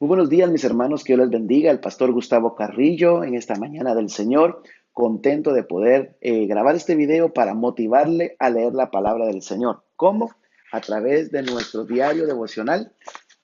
Muy buenos días, mis hermanos, que Dios les bendiga. El pastor Gustavo Carrillo en esta mañana del Señor, contento de poder grabar este video para motivarle a leer la palabra del Señor. ¿Cómo? A través de nuestro diario devocional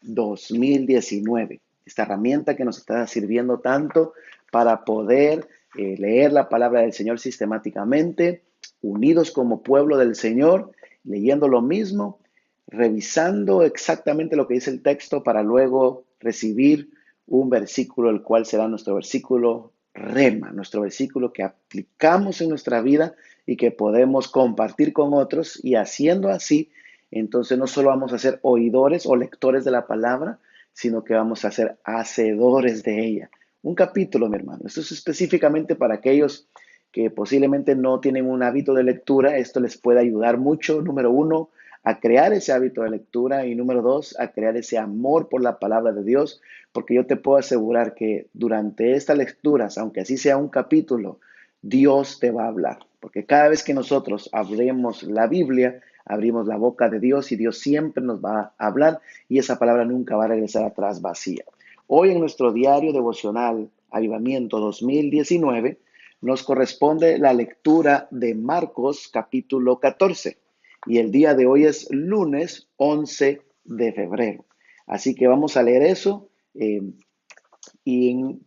2019. Esta herramienta que nos está sirviendo tanto para poder leer la palabra del Señor sistemáticamente, unidos como pueblo del Señor, leyendo lo mismo, revisando exactamente lo que dice el texto para luego recibir un versículo, el cual será nuestro versículo rema, nuestro versículo que aplicamos en nuestra vida y que podemos compartir con otros, y haciendo así, entonces no solo vamos a ser oidores o lectores de la palabra, sino que vamos a ser hacedores de ella. Un capítulo, mi hermano. Esto es específicamente para aquellos que posiblemente no tienen un hábito de lectura. Esto les puede ayudar mucho, número uno, a crear ese hábito de lectura, y número dos, a crear ese amor por la palabra de Dios, porque yo te puedo asegurar que durante estas lecturas, aunque así sea un capítulo, Dios te va a hablar, porque cada vez que nosotros abrimos la Biblia, abrimos la boca de Dios y Dios siempre nos va a hablar, y esa palabra nunca va a regresar atrás vacía. Hoy en nuestro diario devocional Avivamiento 2019 nos corresponde la lectura de Marcos capítulo 14, y el día de hoy es lunes 11 de febrero. Así que vamos a leer eso,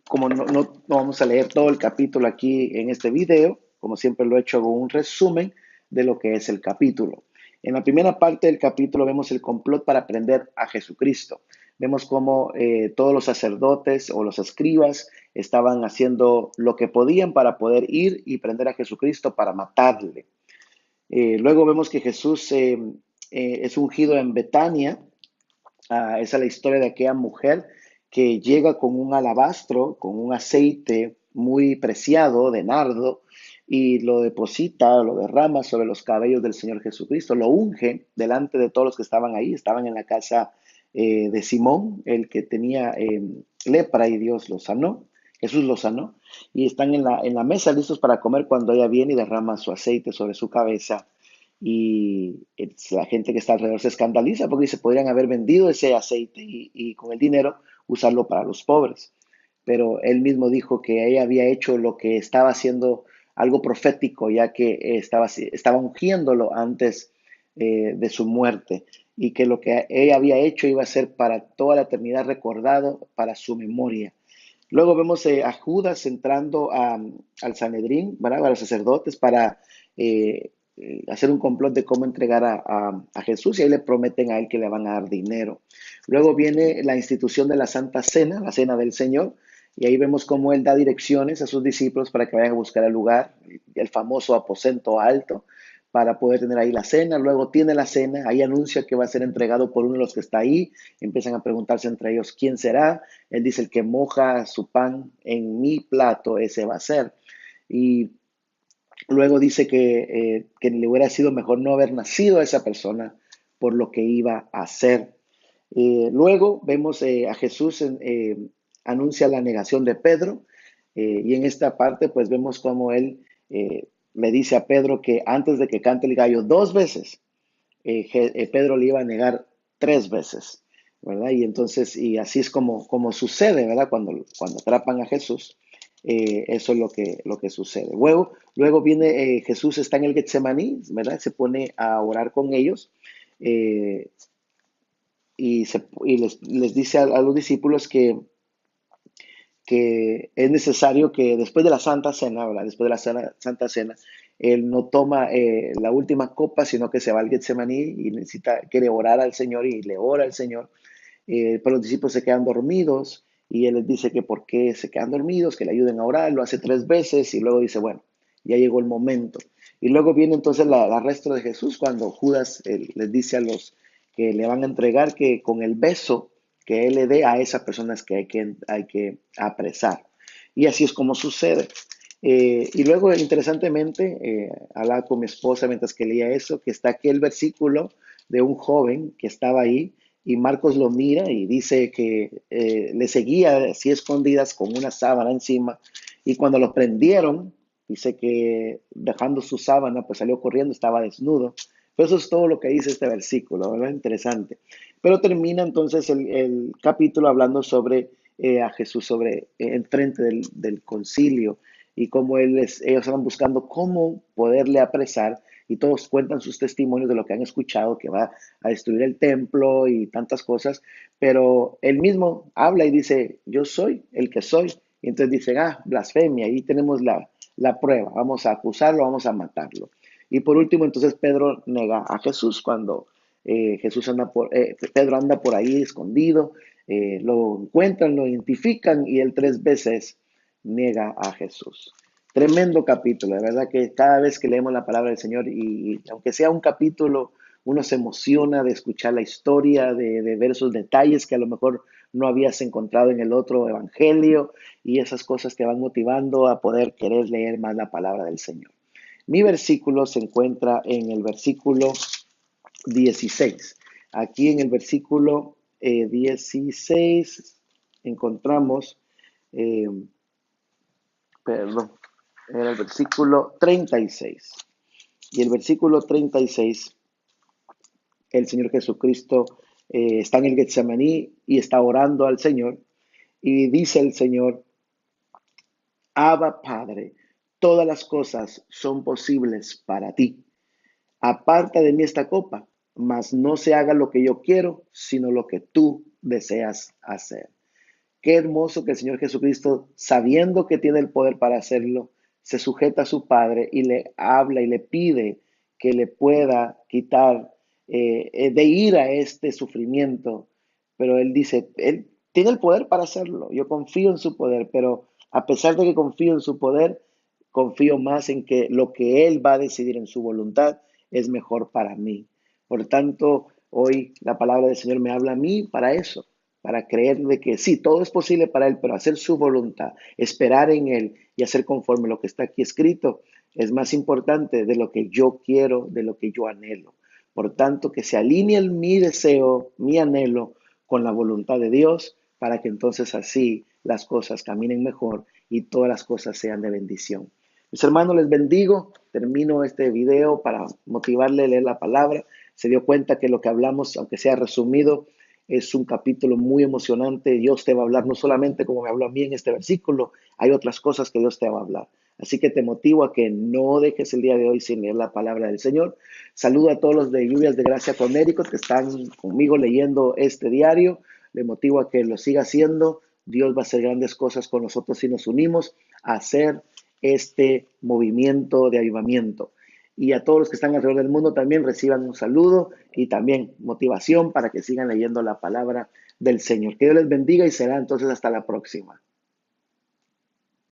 como no vamos a leer todo el capítulo aquí en este video, como siempre lo he hecho, hago un resumen de lo que es el capítulo. En la primera parte del capítulo vemos el complot para prender a Jesucristo. Vemos cómo todos los sacerdotes o los escribas estaban haciendo lo que podían para poder ir y prender a Jesucristo para matarle. Luego vemos que Jesús es ungido en Betania. Esa es la historia de aquella mujer que llega con un alabastro, con un aceite muy preciado de nardo, y lo deposita, lo derrama sobre los cabellos del Señor Jesucristo, lo unge delante de todos los que estaban ahí. Estaban en la casa de Simón, el que tenía lepra, y Dios lo sanó. Jesús lo sanó, y están en la mesa listos para comer cuando ella viene y derrama su aceite sobre su cabeza. Y la gente que está alrededor se escandaliza porque dice, podrían haber vendido ese aceite y con el dinero usarlo para los pobres. Pero él mismo dijo que ella había hecho lo que estaba haciendo, algo profético, ya que estaba ungiéndolo antes de su muerte, y que lo que ella había hecho iba a ser para toda la eternidad recordado para su memoria. Luego vemos a Judas entrando al Sanedrín, ¿verdad? A los sacerdotes para hacer un complot de cómo entregar a Jesús, y ahí le prometen a él que le van a dar dinero. Luego viene la institución de la Santa Cena, la Cena del Señor, y ahí vemos cómo él da direcciones a sus discípulos para que vayan a buscar el lugar, el famoso aposento alto, para poder tener ahí la cena. Luego tiene la cena, ahí anuncia que va a ser entregado por uno de los que está ahí. Empiezan a preguntarse entre ellos quién será. Él dice, el que moja su pan en mi plato, ese va a ser. Y luego dice que le hubiera sido mejor no haber nacido a esa persona por lo que iba a hacer. Luego vemos a Jesús anuncia la negación de Pedro, y en esta parte pues vemos cómo él le dice a Pedro que antes de que cante el gallo dos veces, Pedro le iba a negar tres veces, ¿verdad? Y entonces, y así es como sucede, ¿verdad? Cuando atrapan a Jesús, eso es lo que sucede. Luego viene Jesús, está en el Getsemaní, ¿verdad? Se pone a orar con ellos, eh, y les dice a los discípulos que es necesario que después de la Santa Cena, ¿verdad? Después de la Santa Cena, él no toma la última copa, sino que se va al Getsemaní y quiere orar al Señor, y le ora al Señor. Pero los discípulos se quedan dormidos, y él les dice que por qué se quedan dormidos, que le ayuden a orar. Lo hace tres veces y luego dice, bueno, ya llegó el momento. Y luego viene entonces el arresto de Jesús, cuando Judas les dice a los que le van a entregar que con el beso que él le dé a esas personas que hay que apresar. Y así es como sucede. Y luego, interesantemente, hablaba con mi esposa mientras que leía eso, que está aquel versículo de un joven que estaba ahí, y Marcos lo mira y dice que le seguía así escondidas con una sábana encima, y cuando lo prendieron, dice que dejando su sábana, pues salió corriendo, estaba desnudo, Pues eso es todo lo que dice este versículo, ¿verdad? Interesante. Pero termina entonces el capítulo hablando sobre a Jesús, sobre enfrente del concilio y cómo ellos van buscando cómo poderle apresar y todos cuentan sus testimonios de lo que han escuchado, que va a destruir el templo y tantas cosas, pero él mismo habla y dice, yo soy el que soy. Y entonces dicen, blasfemia, ahí tenemos la prueba, vamos a acusarlo, vamos a matarlo. Y por último, entonces Pedro nega a Jesús cuando Pedro anda por ahí escondido, lo encuentran, lo identifican y él 3 veces niega a Jesús. Tremendo capítulo, de verdad que cada vez que leemos la palabra del Señor y aunque sea un capítulo, uno se emociona de escuchar la historia, de ver esos detalles que a lo mejor no habías encontrado en el otro evangelio y esas cosas te van motivando a poder querer leer más la palabra del Señor. Mi versículo se encuentra en el versículo 16. Aquí en el versículo 16 encontramos, eh, perdón, en el versículo 36. Y el versículo 36, el Señor Jesucristo está en el Getsemaní y está orando al Señor. Y dice el Señor, Abba Padre, todas las cosas son posibles para ti. Aparta de mí esta copa, mas no se haga lo que yo quiero, sino lo que tú deseas hacer. Qué hermoso que el Señor Jesucristo, sabiendo que tiene el poder para hacerlo, se sujeta a su Padre y le habla y le pide que le pueda quitar de ir a este sufrimiento. Pero él dice, él tiene el poder para hacerlo. Yo confío en su poder, pero a pesar de que confío en su poder, confío más en que lo que él va a decidir en su voluntad es mejor para mí. Por tanto, hoy la palabra del Señor me habla a mí para eso, para creer de que sí, todo es posible para Él, pero hacer su voluntad, esperar en Él y hacer conforme lo que está aquí escrito es más importante de lo que yo quiero, de lo que yo anhelo. Por tanto, que se alinee mi deseo, mi anhelo con la voluntad de Dios para que entonces así las cosas caminen mejor y todas las cosas sean de bendición. Mis hermanos, les bendigo. Termino este video para motivarle a leer la palabra. Se dio cuenta que lo que hablamos, aunque sea resumido, es un capítulo muy emocionante. Dios te va a hablar no solamente como me habló a mí en este versículo, hay otras cosas que Dios te va a hablar. Así que te motivo a que no dejes el día de hoy sin leer la palabra del Señor. Saludo a todos los de Lluvias de Gracia Conérico que están conmigo leyendo este diario. Le motivo a que lo siga haciendo. Dios va a hacer grandes cosas con nosotros si nos unimos a hacer este movimiento de avivamiento. Y a todos los que están alrededor del mundo también reciban un saludo y también motivación para que sigan leyendo la palabra del Señor. Que Dios les bendiga y será entonces hasta la próxima.